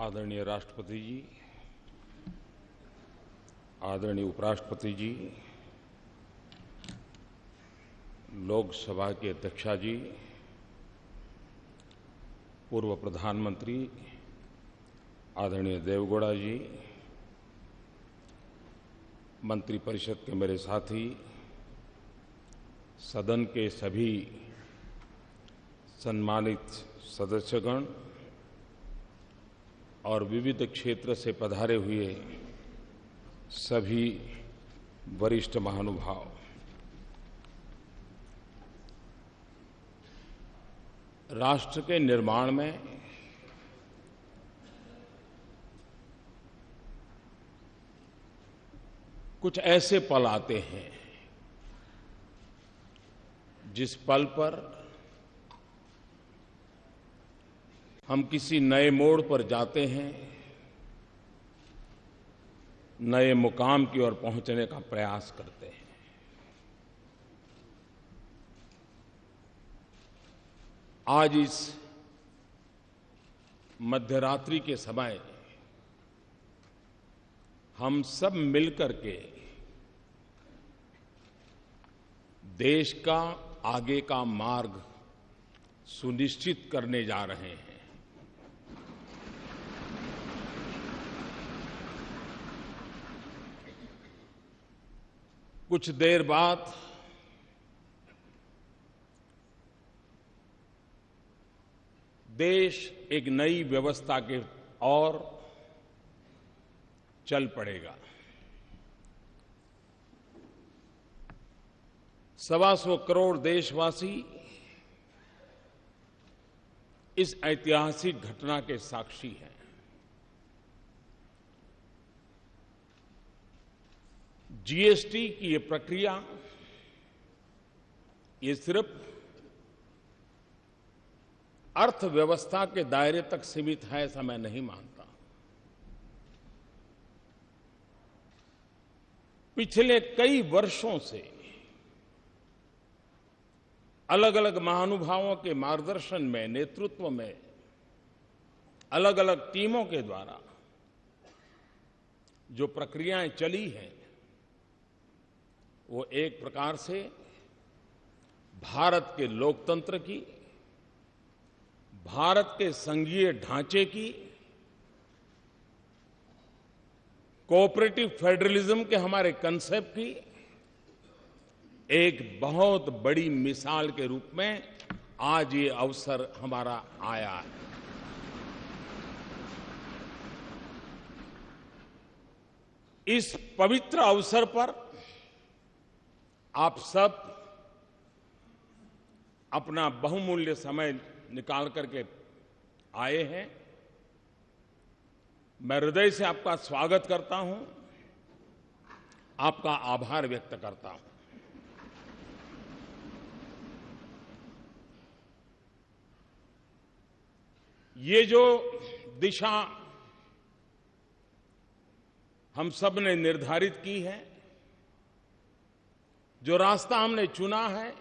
आदरणीय राष्ट्रपति जी, आदरणीय उपराष्ट्रपति जी, लोकसभा के अध्यक्षा जी, पूर्व प्रधानमंत्री आदरणीय देवेगौड़ा जी, मंत्रिपरिषद के मेरे साथी, सदन के सभी सम्मानित सदस्यगण और विविध क्षेत्र से पधारे हुए सभी वरिष्ठ महानुभाव, राष्ट्र के निर्माण में कुछ ऐसे पल आते हैं जिस पल पर हम किसी नए मोड़ पर जाते हैं, नए मुकाम की ओर पहुंचने का प्रयास करते हैं। आज इस मध्यरात्रि के समय हम सब मिलकर के देश का आगे का मार्ग सुनिश्चित करने जा रहे हैं। कुछ देर बाद देश एक नई व्यवस्था के ओर चल पड़ेगा। 125 करोड़ देशवासी इस ऐतिहासिक घटना के साक्षी हैं। जीएसटी की ये प्रक्रिया ये सिर्फ अर्थव्यवस्था के दायरे तक सीमित है, ऐसा मैं नहीं मानता। पिछले कई वर्षों से अलग अलग महानुभावों के मार्गदर्शन में, नेतृत्व में, अलग अलग टीमों के द्वारा जो प्रक्रियाएं चली हैं, वो एक प्रकार से भारत के लोकतंत्र की, भारत के संघीय ढांचे की, कोऑपरेटिव फेडरलिज्म के हमारे कंसेप्ट की एक बहुत बड़ी मिसाल के रूप में आज ये अवसर हमारा आया है। इस पवित्र अवसर पर आप सब अपना बहुमूल्य समय निकाल करके आए हैं। मैं हृदय से आपका स्वागत करता हूं, आपका आभार व्यक्त करता हूं। ये जो दिशा हम सब ने निर्धारित की है, जो रास्ता हमने चुना है,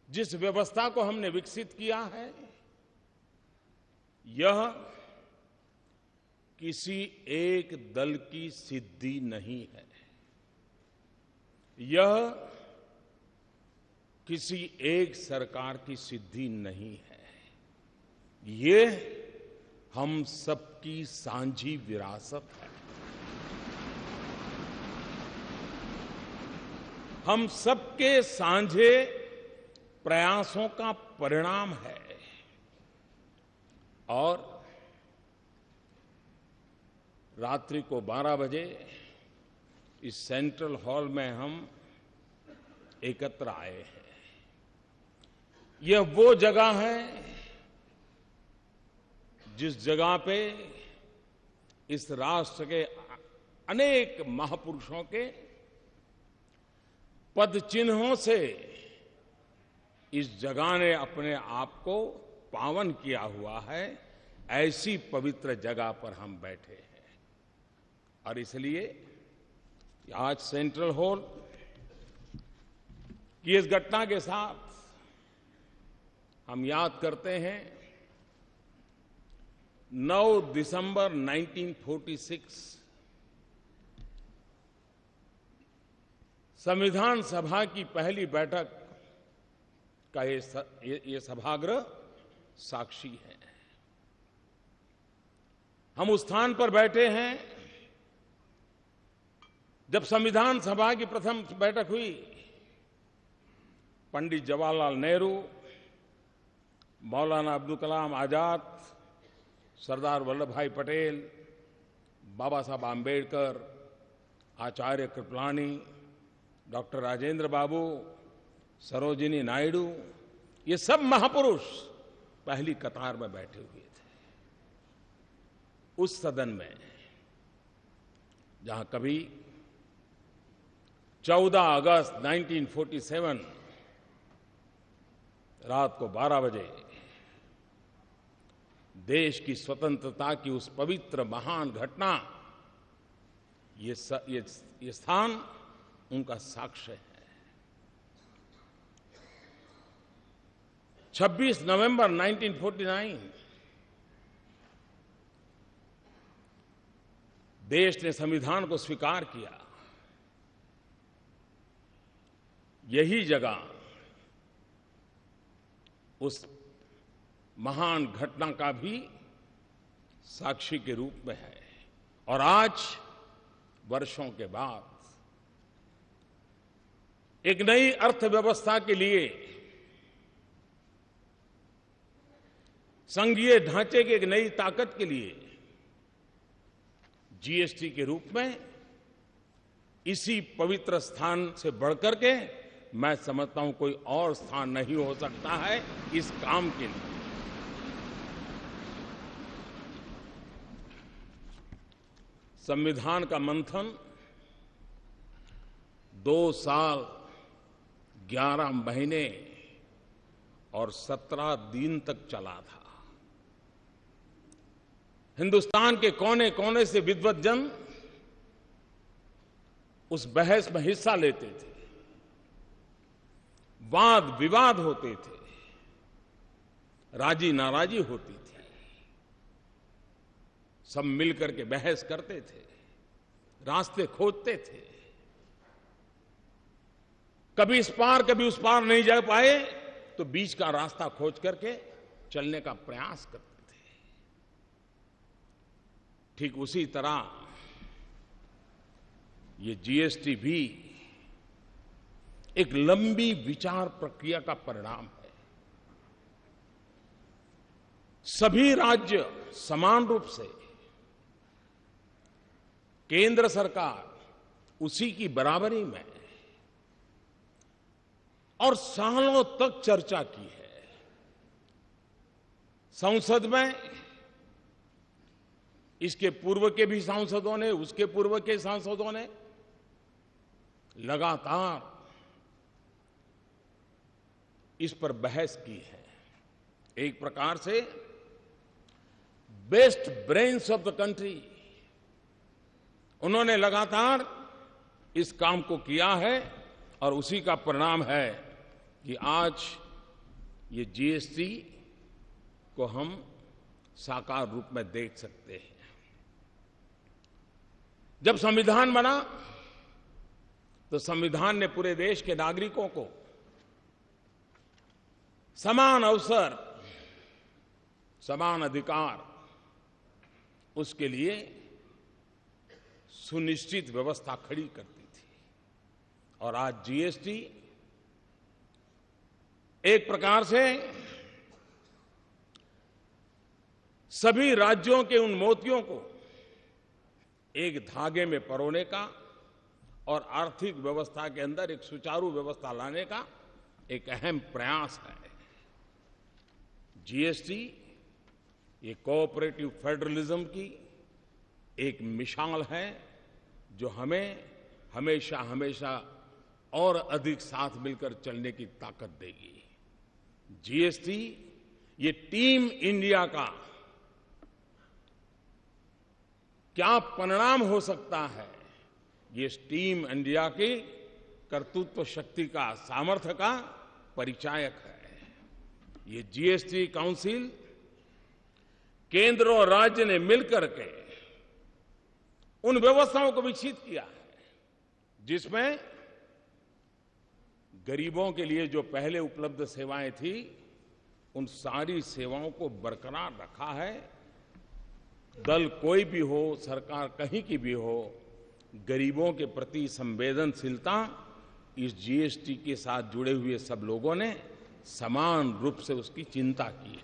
जिस व्यवस्था को हमने विकसित किया है, यह किसी एक दल की सिद्धि नहीं है। यह किसी एक सरकार की सिद्धि नहीं है। ये हम सबकी साझी विरासत है। हम सबके साझे प्रयासों का परिणाम है। और रात्रि को 12 बजे इस सेंट्रल हॉल में हम एकत्र आए हैं। यह वो जगह है जिस जगह पे इस राष्ट्र के अनेक महापुरुषों के पद चिन्हों से इस जगह ने अपने आप को पावन किया हुआ है। ऐसी पवित्र जगह पर हम बैठे हैं और इसलिए आज सेंट्रल हॉल की इस घटना के साथ हम याद करते हैं 9 दिसंबर 1946 संविधान सभा की पहली बैठक का ये सभागृह साक्षी है। हम उस स्थान पर बैठे हैं जब संविधान सभा की प्रथम बैठक हुई। पंडित जवाहरलाल नेहरू, मौलाना अब्दुल कलाम आजाद, सरदार वल्लभ भाई पटेल, बाबा साहब आम्बेडकर, आचार्य कृपलानी, डॉक्टर राजेंद्र बाबू, सरोजिनी नायडू, ये सब महापुरुष पहली कतार में बैठे हुए थे। उस सदन में जहां कभी 14 अगस्त 1947 रात को 12 बजे देश की स्वतंत्रता की उस पवित्र महान घटना, ये स्थान उनका साक्ष्य है। 26 नवंबर 1949 देश ने संविधान को स्वीकार किया। यही जगह उस महान घटना का भी साक्षी के रूप में है। और आज वर्षों के बाद एक नई अर्थव्यवस्था के लिए, संघीय ढांचे की एक नई ताकत के लिए जीएसटी के रूप में इसी पवित्र स्थान से बढ़कर के मैं समझता हूं कोई और स्थान नहीं हो सकता है इस काम के लिए। संविधान का मंथन 2 साल 11 महीने और 17 दिन तक चला था। हिंदुस्तान के कोने कोने से विद्वत जन उस बहस में हिस्सा लेते थे, वाद विवाद होते थे, राजी नाराजी होती थी, सब मिलकर के बहस करते थे, रास्ते खोजते थे। कभी इस पार कभी उस पार नहीं जा पाए तो बीच का रास्ता खोज करके चलने का प्रयास करते थे। ठीक उसी तरह ये जीएसटी भी एक लंबी विचार प्रक्रिया का परिणाम है। सभी राज्य समान रूप से, केंद्र सरकार उसी की बराबरी में और सालों तक चर्चा की है। संसद में इसके पूर्व के भी सांसदों ने, उसके पूर्व के सांसदों ने लगातार इस पर बहस की है। एक प्रकार से best brains of the country उन्होंने लगातार इस काम को किया है और उसी का परिणाम है कि आज ये जीएसटी को हम साकार रूप में देख सकते हैं। जब संविधान बना तो संविधान ने पूरे देश के नागरिकों को समान अवसर, समान अधिकार, उसके लिए सुनिश्चित व्यवस्था खड़ी करती थी। और आज जीएसटी एक प्रकार से सभी राज्यों के उन मोतियों को एक धागे में परोने का और आर्थिक व्यवस्था के अंदर एक सुचारू व्यवस्था लाने का एक अहम प्रयास है। जीएसटी ये कोऑपरेटिव फेडरलिज्म की एक मिसाल है जो हमें हमेशा हमेशा और अधिक साथ मिलकर चलने की ताकत देगी। जीएसटी ये टीम इंडिया का क्या परिणाम हो सकता है, ये टीम इंडिया की कर्तृत्व शक्ति का, सामर्थ्य का परिचायक है। ये जीएसटी काउंसिल केंद्र और राज्य ने मिलकर के उन व्यवस्थाओं को विकसित किया है जिसमें गरीबों के लिए जो पहले उपलब्ध सेवाएं थी उन सारी सेवाओं को बरकरार रखा है। दल कोई भी हो, सरकार कहीं की भी हो, गरीबों के प्रति संवेदनशीलता इस जीएसटी के साथ जुड़े हुए सब लोगों ने समान रूप से उसकी चिंता की है।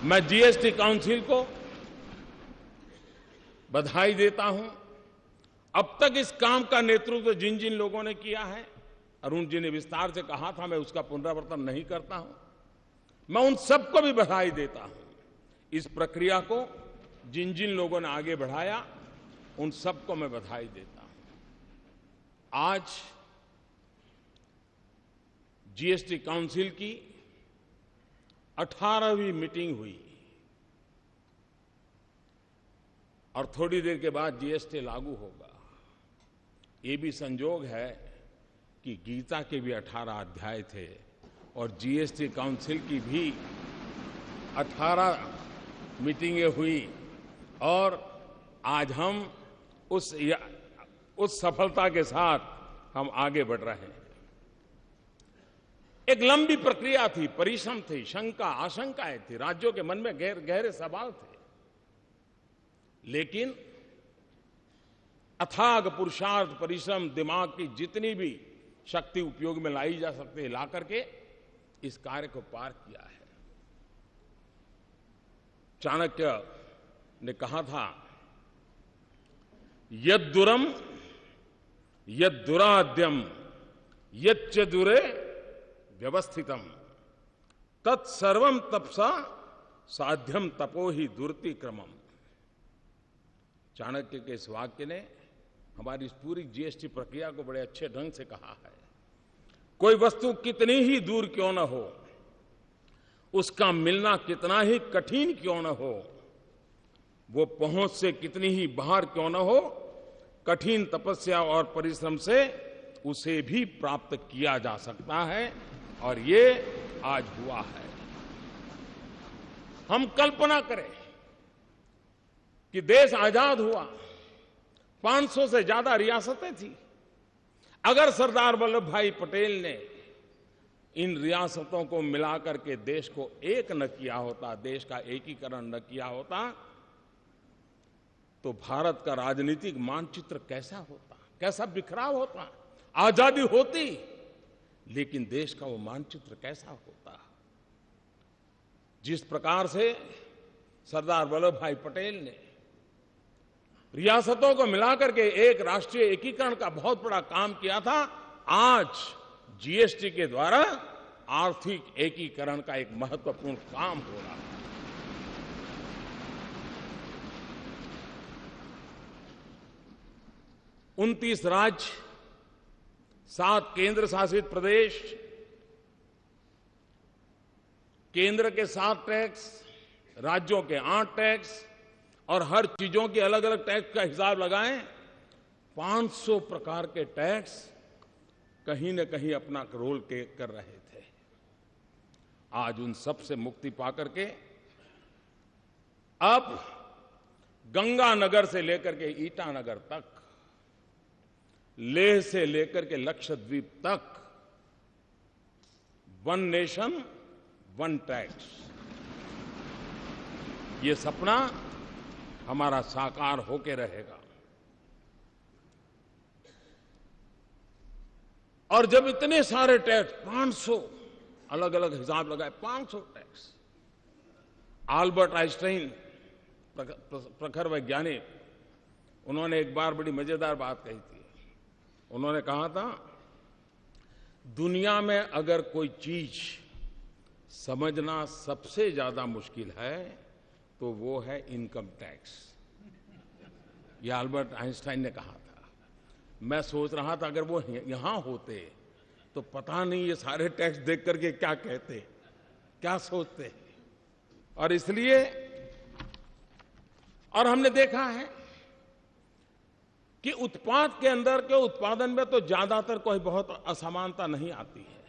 मैं जीएसटी काउंसिल को बधाई देता हूं। अब तक इस काम का नेतृत्व जिन जिन लोगों ने किया है, अरुण जी ने विस्तार से कहा था, मैं उसका पुनरावर्तन नहीं करता हूं। मैं उन सबको भी बधाई देता हूं। इस प्रक्रिया को जिन जिन लोगों ने आगे बढ़ाया उन सबको मैं बधाई देता हूं। आज जीएसटी काउंसिल की 18वीं मीटिंग हुई और थोड़ी देर के बाद जीएसटी लागू होगा। ये भी संजोग है कि गीता के भी 18 अध्याय थे और जीएसटी काउंसिल की भी 18 मीटिंगें हुई और आज हम उस सफलता के साथ हम आगे बढ़ रहे हैं। एक लंबी प्रक्रिया थी, परिश्रम थी, शंका आशंकाएं थी, राज्यों के मन में गहरे सवाल थे, लेकिन अथाग पुरुषार्थ, परिश्रम, दिमाग की जितनी भी शक्ति उपयोग में लाई जा सकती है, ला करके इस कार्य को पार किया है। चाणक्य ने कहा था, यद्दुरम यद्दुराद्यम यच्च दुरे व्यवस्थितम तत्सर्वम तपसा साध्यम तपो ही दुर्ति क्रमम। चाणक्य के इस वाक्य ने हमारी इस पूरी जीएसटी प्रक्रिया को बड़े अच्छे ढंग से कहा है। कोई वस्तु कितनी ही दूर क्यों न हो, उसका मिलना कितना ही कठिन क्यों न हो, वो पहुंच से कितनी ही बाहर क्यों न हो, कठिन तपस्या और परिश्रम से उसे भी प्राप्त किया जा सकता है और ये आज हुआ है। हम कल्पना करें कि देश आजाद हुआ, 500 से ज्यादा रियासतें थी। अगर सरदार वल्लभ भाई पटेल ने इन रियासतों को मिलाकर के देश को एक न किया होता, देश का एकीकरण न किया होता, तो भारत का राजनीतिक मानचित्र कैसा होता, कैसा बिखराव होता। आजादी होती लेकिन देश का वो मानचित्र कैसा होता। जिस प्रकार से सरदार वल्लभ भाई पटेल ने रियासतों को मिलाकर के एक राष्ट्रीय एकीकरण का बहुत बड़ा काम किया था, आज जीएसटी के द्वारा आर्थिक एकीकरण का एक महत्वपूर्ण काम हो रहा है। 29 राज्य, 7 केंद्र शासित प्रदेश, केंद्र के 7 टैक्स, राज्यों के 8 टैक्स और हर चीजों के अलग अलग टैक्स का हिसाब लगाएं, 500 प्रकार के टैक्स कहीं न कहीं अपना रोल कर रहे थे। आज उन सब से मुक्ति पाकर के अब गंगानगर से लेकर के ईटानगर तक, लेह से लेकर के लक्षद्वीप तक, वन नेशन वन टैक्स, ये सपना हमारा साकार होके रहेगा। और जब इतने सारे टैक्स, 500 अलग अलग हिसाब लगाए, 500 टैक्स। आल्बर्ट आइंस्टाइन प्रखर वैज्ञानिक, उन्होंने एक बार बड़ी मजेदार बात कही थी। उन्होंने कहा था, दुनिया में अगर कोई चीज समझना सबसे ज्यादा मुश्किल है तो वो है इनकम टैक्स। ये आल्बर्ट आइंस्टाइन ने कहा था। मैं सोच रहा था अगर वो यहां होते तो पता नहीं ये सारे टैक्स देख करके क्या कहते, क्या सोचते। और इसलिए, और हमने देखा है कि उत्पाद के अंदर के उत्पादन में तो ज्यादातर कोई बहुत असमानता नहीं आती है,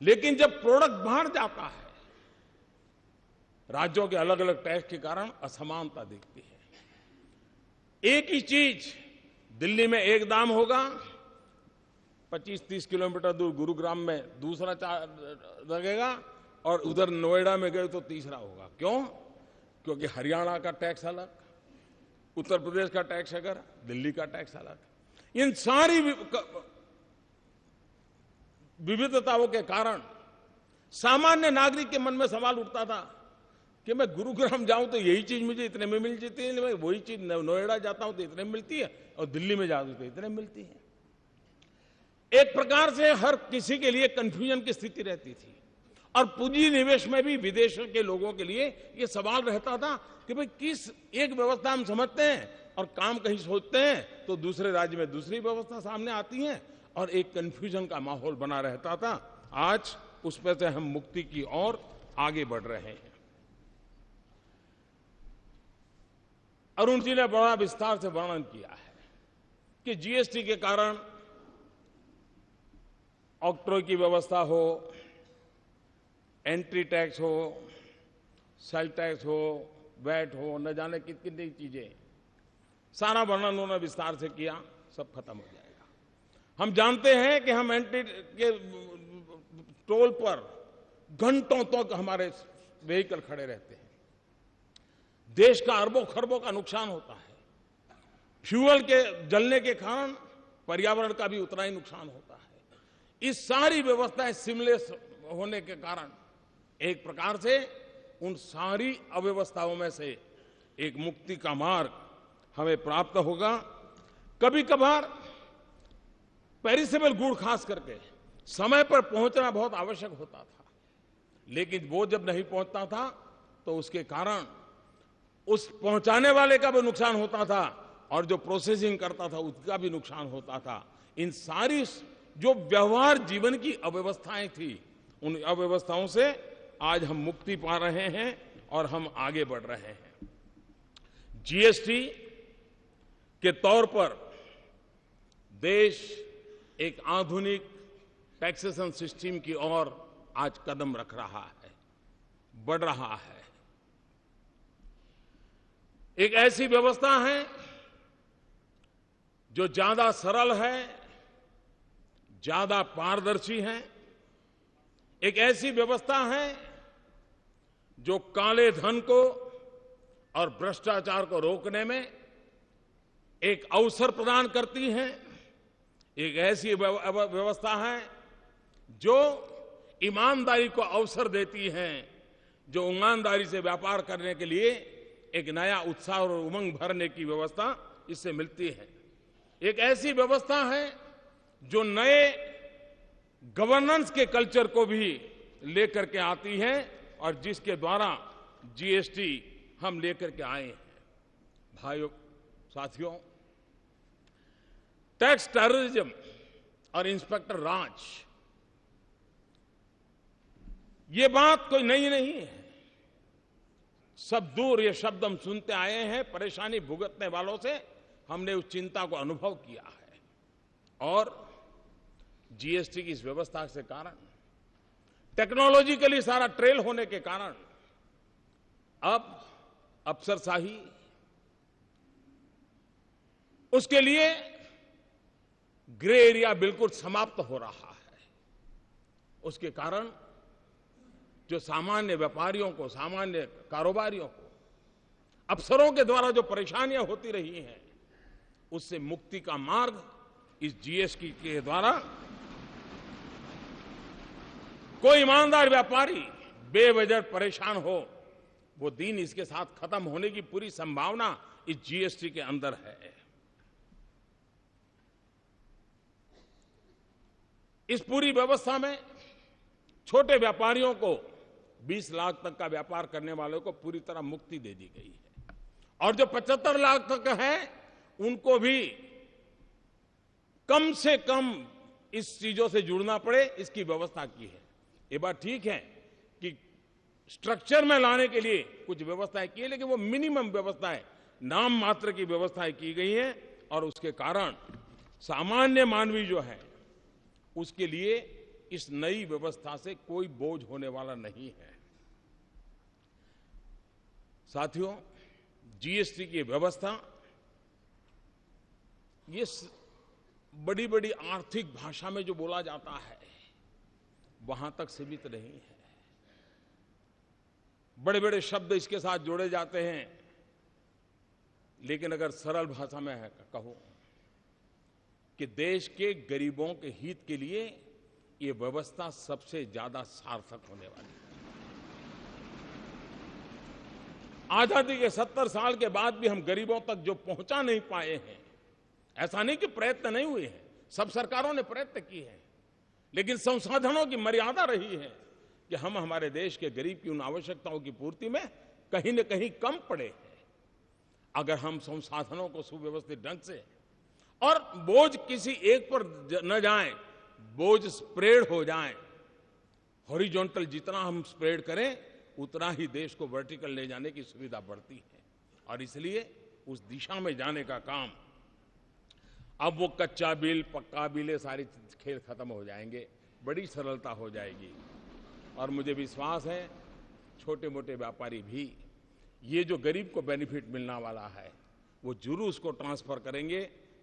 लेकिन जब प्रोडक्ट बाहर जाता है राज्यों के अलग अलग टैक्स के कारण असमानता दिखती है। एक ही चीज दिल्ली में एक दाम होगा, 25-30 किलोमीटर दूर गुरुग्राम में दूसरा लगेगा, और उधर नोएडा में गए तो तीसरा होगा। क्यों? क्योंकि हरियाणा का टैक्स अलग, उत्तर प्रदेश का टैक्स अलग, दिल्ली का टैक्स अलग। इन सारी विविधताओं के कारण सामान्य नागरिक के मन में सवाल उठता था कि मैं गुरुग्राम जाऊं तो यही चीज मुझे इतने में मिल जाती है, मैं वही चीज नोएडा जाता हूं तो इतने में मिलती है, और दिल्ली में जाता हूं तो इतने में मिलती है। एक प्रकार से हर किसी के लिए कंफ्यूजन की स्थिति रहती थी, और पूंजी निवेश में भी विदेशों के लोगों के लिए ये सवाल रहता था कि भाई किस एक व्यवस्था हम समझते हैं और काम कहीं सोचते हैं तो दूसरे राज्य में दूसरी व्यवस्था सामने आती है, और एक कंफ्यूजन का माहौल बना रहता था। आज उस पर से हम मुक्ति की ओर आगे बढ़ रहे हैं। अरुण जी ने बड़ा विस्तार से वर्णन किया है कि जीएसटी के कारण ऑक्ट्रोय की व्यवस्था हो, एंट्री टैक्स हो, सेल टैक्स हो, वैट हो, न जाने कितनी चीजें, सारा वर्णन उन्होंने विस्तार से किया, सब खत्म हो जाएगा। हम जानते हैं कि हम एंट्री के टोल पर घंटों तक हमारे व्हीकल खड़े रहते हैं, देश का अरबों खरबों का नुकसान होता है, फ्यूल के जलने के कारण पर्यावरण का भी उतना ही नुकसान होता है। इस सारी व्यवस्थाएं सिमलेस होने के कारण एक प्रकार से उन सारी अव्यवस्थाओं में से एक मुक्ति का मार्ग हमें प्राप्त होगा। कभी कभार पेरिसेबल गुड खास करके समय पर पहुंचना बहुत आवश्यक होता था, लेकिन वो जब नहीं पहुंचता था तो उसके कारण उस पहुंचाने वाले का भी नुकसान होता था और जो प्रोसेसिंग करता था उसका भी नुकसान होता था। इन सारी जो व्यवहार जीवन की अव्यवस्थाएं थी, उन अव्यवस्थाओं से आज हम मुक्ति पा रहे हैं और हम आगे बढ़ रहे हैं। जीएसटी के तौर पर देश एक आधुनिक टैक्सेशन सिस्टम की ओर आज कदम रख रहा है, बढ़ रहा है। एक ऐसी व्यवस्था है जो ज्यादा सरल है, ज्यादा पारदर्शी है। एक ऐसी व्यवस्था है जो काले धन को और भ्रष्टाचार को रोकने में एक अवसर प्रदान करती है। एक ऐसी व्यवस्था है जो ईमानदारी को अवसर देती है, जो ईमानदारी से व्यापार करने के लिए एक नया उत्साह और उमंग भरने की व्यवस्था इससे मिलती है। एक ऐसी व्यवस्था है जो नए गवर्नेंस के कल्चर को भी लेकर के आती है और जिसके द्वारा जीएसटी हम लेकर के आए हैं। भाइयों साथियों, टैक्स टेररिज्म और इंस्पेक्टर राज, ये बात कोई नई नहीं है। सब दूर ये शब्द हम सुनते आए हैं, परेशानी भुगतने वालों से हमने उस चिंता को अनुभव किया है। और जीएसटी की इस व्यवस्था के कारण, टेक्नोलॉजिकली सारा ट्रेल होने के कारण अब अफसरशाही, उसके लिए ग्रे एरिया बिल्कुल समाप्त हो रहा है। उसके कारण जो सामान्य व्यापारियों को, सामान्य कारोबारियों को, अफसरों के द्वारा जो परेशानियां होती रही हैं, उससे मुक्ति का मार्ग इस जीएसटी के द्वारा कोई ईमानदार व्यापारी बेवजह परेशान हो, वो दिन इसके साथ खत्म होने की पूरी संभावना इस जीएसटी के अंदर है। इस पूरी व्यवस्था में छोटे व्यापारियों को 20 लाख तक का व्यापार करने वालों को पूरी तरह मुक्ति दे दी गई है, और जो 75 लाख तक है उनको भी कम से कम इस चीजों से जुड़ना पड़े, इसकी व्यवस्था की है। ये बात ठीक है कि स्ट्रक्चर में लाने के लिए कुछ व्यवस्थाएं की है, लेकिन वो मिनिमम व्यवस्थाएं, नाम मात्र की व्यवस्थाएं की गई हैं, और उसके कारण सामान्य मानवी जो है उसके लिए इस नई व्यवस्था से कोई बोझ होने वाला नहीं है। साथियों, जीएसटी की व्यवस्था ये बड़ी बड़ी आर्थिक भाषा में जो बोला जाता है वहां तक सीमित नहीं है। बड़े बड़े शब्द इसके साथ जोड़े जाते हैं, लेकिन अगर सरल भाषा में कहूं कि देश के गरीबों के हित के लिए ये व्यवस्था सबसे ज्यादा सार्थक होने वाली है। आजादी के 70 साल के बाद भी हम गरीबों तक जो पहुंचा नहीं पाए हैं, ऐसा नहीं कि प्रयत्न नहीं हुए हैं, सब सरकारों ने प्रयत्न किए हैं, लेकिन संसाधनों की मर्यादा रही है कि हम हमारे देश के गरीब की उन आवश्यकताओं की पूर्ति में कहीं न कहीं कम पड़े हैं। अगर हम संसाधनों को सुव्यवस्थित ढंग से, और बोझ किसी एक पर न जाए, बोझ स्प्रेड हो जाए, हॉरिजॉन्टल जितना हम स्प्रेड करें उतना ही देश को वर्टिकल ले जाने की सुविधा बढ़ती है। और इसलिए उस दिशा में जाने का काम, अब वो कच्चा बिल पक्का बिल ये सारी खेल खत्म हो जाएंगे, बड़ी सरलता हो जाएगी। और मुझे विश्वास है छोटे मोटे व्यापारी भी ये जो गरीब को बेनिफिट मिलने वाला है वो जरूर उसको ट्रांसफर करेंगे,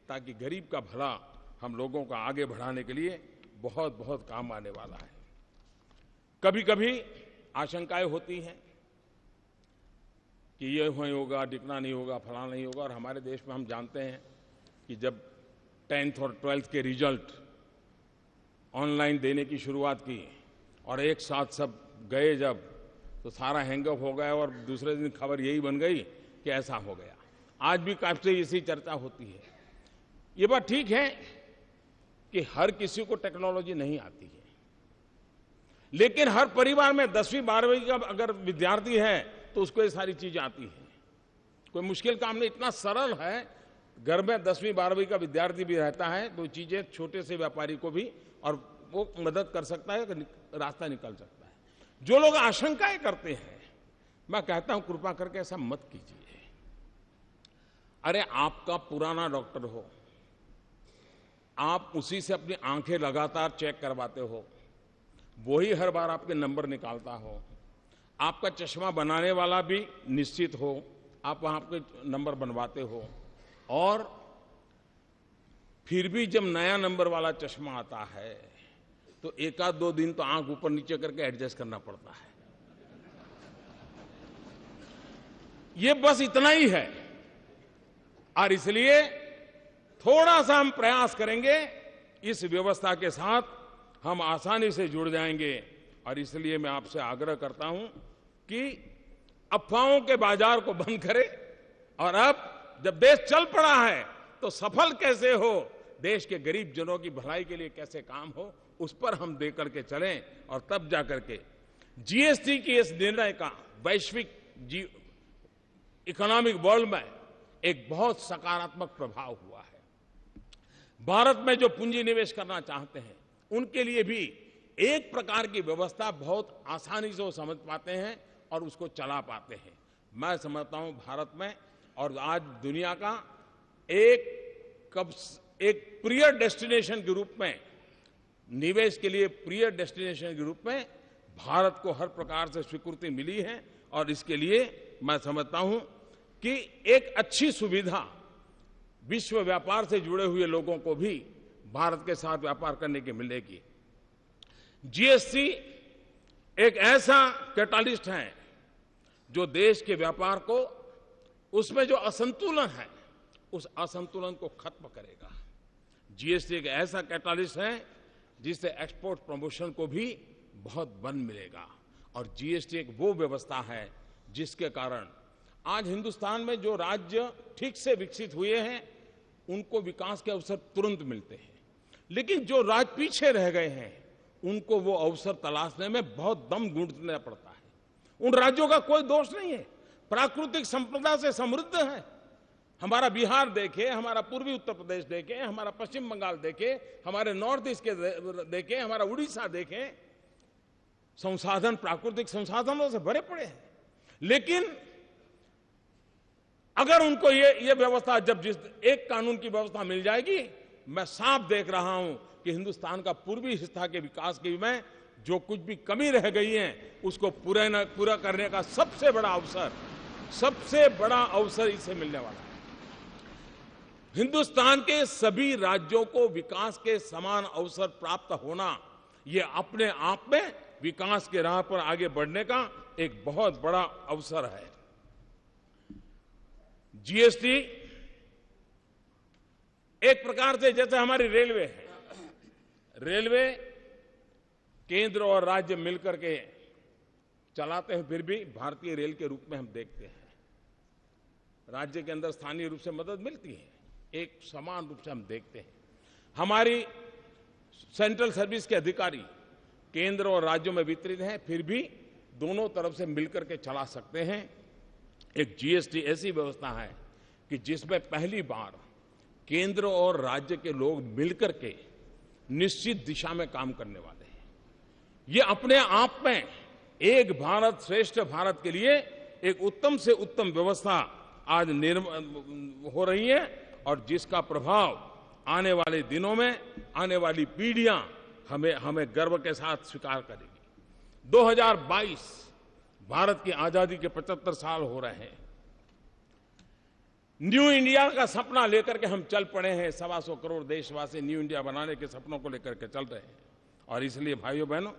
ताकि गरीब का भला हम लोगों का आगे बढ़ाने के लिए बहुत बहुत काम आने वाला है। कभी कभी आशंकाएं होती हैं कि ये होगा, दिखना नहीं होगा, फलाना नहीं होगा। और हमारे देश में हम जानते हैं कि जब 10th और 12th के रिजल्ट ऑनलाइन देने की शुरुआत की और एक साथ सब गए जब, तो सारा हैंगअप हो गया और दूसरे दिन खबर यही बन गई कि ऐसा हो गया। आज भी काफी इसी चर्चा होती है। ये बात ठीक है कि हर किसी को टेक्नोलॉजी नहीं आती है, लेकिन हर परिवार में 10वीं 12वीं का अगर विद्यार्थी है तो उसको ये सारी चीजें आती है। कोई मुश्किल काम नहीं, इतना सरल है। घर में 10वीं 12वीं का विद्यार्थी भी रहता है तो चीजें छोटे से व्यापारी को भी, और वो मदद कर सकता है, रास्ता निकल सकता है। जो लोग आशंकाएं करते हैं, मैं कहता हूं कृपा करके ऐसा मत कीजिए। अरे आपका पुराना डॉक्टर हो, आप उसी से अपनी आंखें लगातार चेक करवाते हो, वही हर बार आपके नंबर निकालता हो, आपका चश्मा बनाने वाला भी निश्चित हो, आप वहां आपके नंबर बनवाते हो, और फिर भी जब नया नंबर वाला चश्मा आता है तो एक आध 2 दिन तो आंख ऊपर नीचे करके एडजस्ट करना पड़ता है। ये बस इतना ही है। और इसलिए थोड़ा सा हम प्रयास करेंगे, इस व्यवस्था के साथ हम आसानी से जुड़ जाएंगे। और इसलिए मैं आपसे आग्रह करता हूं कि अफवाहों के बाजार को बंद करें, और अब जब देश चल पड़ा है तो सफल कैसे हो, देश के गरीब जनों की भलाई के लिए कैसे काम हो, उस पर हम दे करके चलें। और तब जाकर के जीएसटी की इस निर्णय का वैश्विक इकोनॉमिक वर्ल्ड में एक बहुत सकारात्मक प्रभाव हुआ है। भारत में जो पूंजी निवेश करना चाहते हैं उनके लिए भी एक प्रकार की व्यवस्था बहुत आसानी से वो समझ पाते हैं और उसको चला पाते हैं। मैं समझता हूं भारत में, और आज दुनिया का एक प्रिय डेस्टिनेशन के रूप में, निवेश के लिए प्रिय डेस्टिनेशन के रूप में भारत को हर प्रकार से स्वीकृति मिली है। और इसके लिए मैं समझता हूं कि एक अच्छी सुविधा विश्व व्यापार से जुड़े हुए लोगों को भी भारत के साथ व्यापार करने की मिलेगी। जीएसटी एक ऐसा कैटालिस्ट है जो देश के व्यापार को, उसमें जो असंतुलन है उस असंतुलन को खत्म करेगा। जीएसटी एक ऐसा कैटालिस्ट है जिससे एक्सपोर्ट प्रमोशन को भी बहुत बल मिलेगा। और जीएसटी एक वो व्यवस्था है जिसके कारण आज हिंदुस्तान में जो राज्य ठीक से विकसित हुए हैं उनको विकास के अवसर तुरंत मिलते हैं, लेकिन जो राज्य पीछे रह गए हैं उनको वो अवसर तलाशने में बहुत दम गूंथना पड़ता है। उन राज्यों का कोई दोष नहीं है, प्राकृतिक संपदा से समृद्ध है। हमारा बिहार देखे, हमारा पूर्वी उत्तर प्रदेश देखे, हमारा पश्चिम बंगाल देखे, हमारे नॉर्थ ईस्ट के देखे, हमारा उड़ीसा देखे, संसाधन प्राकृतिक संसाधनों से भरे पड़े हैं। लेकिन अगर उनको ये व्यवस्था, जब जिस एक कानून की व्यवस्था मिल जाएगी, मैं साफ देख रहा हूं कि हिंदुस्तान का पूर्वी हिस्सा के विकास की में जो कुछ भी कमी रह गई है उसको पूरा करने का सबसे बड़ा अवसर सबसे बड़ा अवसर इससे मिलने वाला है। हिंदुस्तान के सभी राज्यों को विकास के समान अवसर प्राप्त होना, ये अपने आप में विकास के राह पर आगे बढ़ने का एक बहुत बड़ा अवसर है। जीएसटी एक प्रकार से जैसे हमारी रेलवे है, रेलवे केंद्र और राज्य मिलकर के चलाते हैं, फिर भी भारतीय रेल के रूप में हम देखते हैं। राज्य के अंदर स्थानीय रूप से मदद मिलती है, एक समान रूप से हम देखते हैं। हमारी सेंट्रल सर्विस के अधिकारी केंद्र और राज्यों में वितरित हैं, फिर भी दोनों तरफ से मिलकर के चला सकते हैं। एक जीएसटी ऐसी व्यवस्था है कि जिसमें पहली बार केंद्र और राज्य के लोग मिलकर के निश्चित दिशा में काम करने वाले हैं। ये अपने आप में एक भारत श्रेष्ठ भारत के लिए एक उत्तम से उत्तम व्यवस्था आज हो रही है, और जिसका प्रभाव आने वाले दिनों में आने वाली पीढ़ियां हमें गर्व के साथ स्वीकार करेगी। 2022 भारत की आजादी के 75 साल हो रहे हैं। न्यू इंडिया का सपना लेकर के हम चल पड़े हैं। 125 करोड़ देशवासी न्यू इंडिया बनाने के सपनों को लेकर के चल रहे हैं, और इसलिए भाइयों बहनों,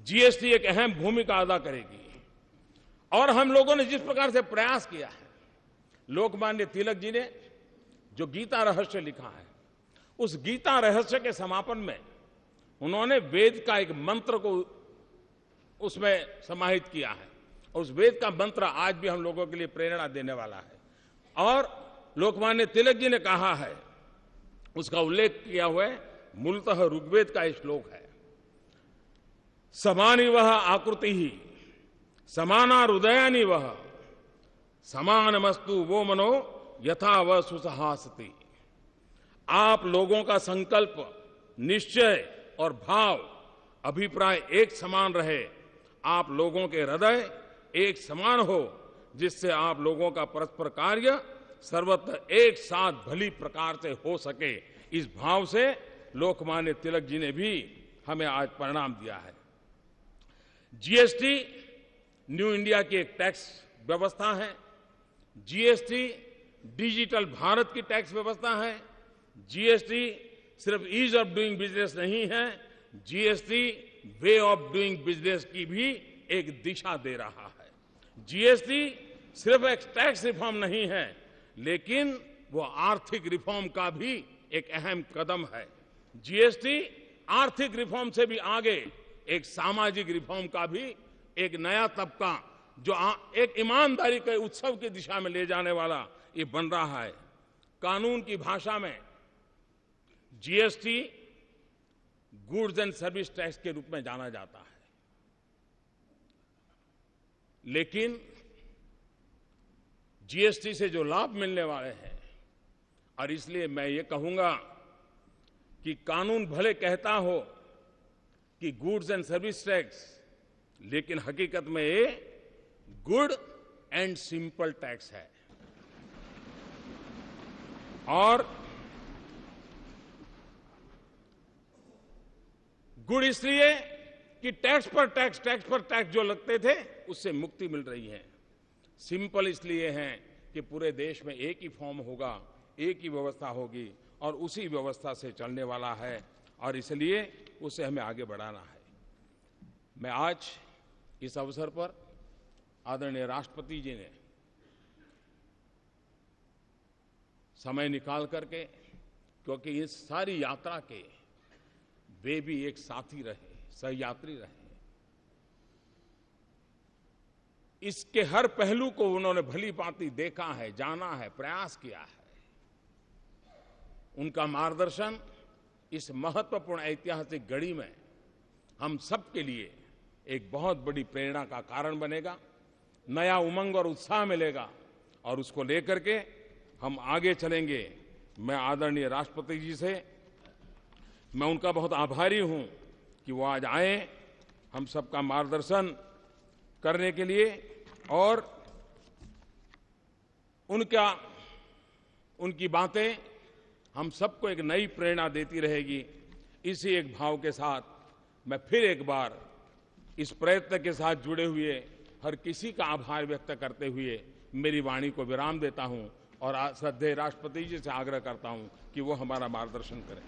जीएसटी एक अहम भूमिका अदा करेगी। और हम लोगों ने जिस प्रकार से प्रयास किया है, लोकमान्य तिलक जी ने जो गीता रहस्य लिखा है, उस गीता रहस्य के समापन में उन्होंने वेद का एक मंत्र को उसमें समाहित किया है, और उस वेद का मंत्र आज भी हम लोगों के लिए प्रेरणा देने वाला है। और लोकमान्य तिलक जी ने कहा है, उसका उल्लेख किया हुआ है, मूलतः ऋग्वेद का एक श्लोक है, समानी वह आकृति ही समाना हृदयानि वह समानमस्तु वो मनो यथा वह सुसहासति। आप लोगों का संकल्प, निश्चय और भाव, अभिप्राय एक समान रहे, आप लोगों के हृदय एक समान हो, जिससे आप लोगों का परस्पर कार्य सर्वत्र एक साथ भली प्रकार से हो सके। इस भाव से लोकमान्य तिलक जी ने भी हमें आज परिणाम दिया है। जीएसटी न्यू इंडिया की एक टैक्स व्यवस्था है। जीएसटी डिजिटल भारत की टैक्स व्यवस्था है। जीएसटी सिर्फ ईज ऑफ डूइंग बिजनेस नहीं है, GST way of doing business की भी एक दिशा दे रहा है। जीएसटी सिर्फ एक टैक्स रिफॉर्म नहीं है, लेकिन वो आर्थिक रिफॉर्म का भी एक अहम कदम है। जीएसटी आर्थिक रिफॉर्म से भी आगे एक सामाजिक रिफॉर्म का भी एक नया तबका, जो एक ईमानदारी के उत्सव की दिशा में ले जाने वाला ये बन रहा है। कानून की भाषा में GST goods and service tax के रूप में जाना जाता है, लेकिन जीएसटी से जो लाभ मिलने वाले हैं, और इसलिए मैं ये कहूंगा कि कानून भले कहता हो कि गुड्स एंड सर्विस टैक्स, लेकिन हकीकत में ये गुड एंड सिंपल टैक्स है। और गुड इसलिए कि टैक्स पर टैक्स जो लगते थे उससे मुक्ति मिल रही है। सिंपल इसलिए है कि पूरे देश में एक ही फॉर्म होगा, एक ही व्यवस्था होगी, और उसी व्यवस्था से चलने वाला है, और इसलिए उसे हमें आगे बढ़ाना है। मैं आज इस अवसर पर आदरणीय राष्ट्रपति जी ने समय निकाल करके, क्योंकि इस सारी यात्रा के वे भी एक साथी रहे, सहयात्री रहे, इसके हर पहलू को उन्होंने भली भांति देखा है, जाना है, प्रयास किया है। उनका मार्गदर्शन इस महत्वपूर्ण ऐतिहासिक घड़ी में हम सबके लिए एक बहुत बड़ी प्रेरणा का कारण बनेगा, नया उमंग और उत्साह मिलेगा, और उसको लेकर के हम आगे चलेंगे। मैं आदरणीय राष्ट्रपति जी से मैं उनका बहुत आभारी हूं कि वो आज आए हम सबका मार्गदर्शन करने के लिए, और उनकी बातें हम सबको एक नई प्रेरणा देती रहेगी। इसी एक भाव के साथ मैं फिर एक बार इस प्रयत्न के साथ जुड़े हुए हर किसी का आभार व्यक्त करते हुए मेरी वाणी को विराम देता हूं और श्रद्धेय राष्ट्रपति जी से आग्रह करता हूं कि वो हमारा मार्गदर्शन करें।